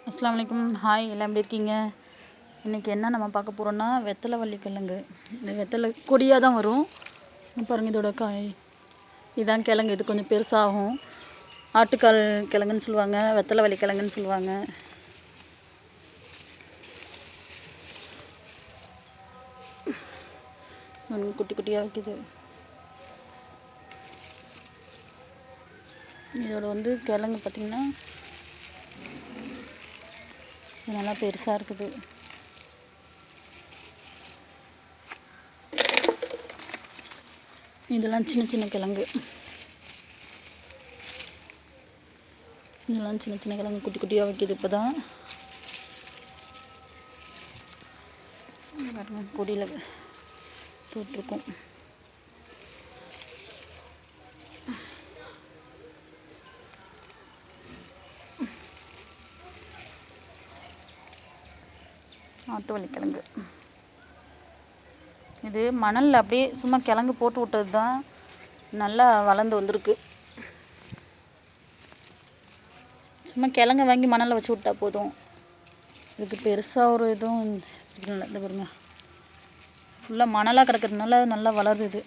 அஸ்ஸலாமு அலைக்கும். ஹாய், எல்லாம் எப்படி இருக்கீங்க? இன்றைக்கி என்ன நம்ம பார்க்க போகிறோன்னா வெத்தலை வள்ளி கிழங்கு. இந்த வெத்தலை கொடியாக தான் வரும். பாருங்கள், இதோட காய் இதுதான் கிழங்கு. இது கொஞ்சம் பெருசாகும். ஆட்டுக்கால் கிழங்குன்னு சொல்லுவாங்க, வெத்தலை வள்ளி கிழங்குன்னு சொல்லுவாங்க. குட்டி குட்டியாக வைக்குது. இதோட கிழங்கு பார்த்திங்கன்னா நல்லா பெருசாக இருக்குது. இதெல்லாம் சின்ன சின்ன கிழங்கு. இதெல்லாம் சின்ன சின்ன கிழங்கு குட்டி குட்டியாக வைக்கிது. இப்போ தான் கொடியில் தொட்டிருக்கும். ஆட்டு வள்ளிக்கிழங்கு இது மணலில் அப்படியே சும்மா கிழங்கு போட்டு விட்டது தான் நல்லா வளர்ந்து வந்திருக்கு. சும்மா கிழங்க வாங்கி மணலில் வச்சு விட்டா போதும். இதுக்கு பெருசாக ஒரு இதுவும் இல்லை. இந்த பாருங்க, ஃபுல்லாக மணலாக கிடக்கிறதுனால நல்லா வளருது.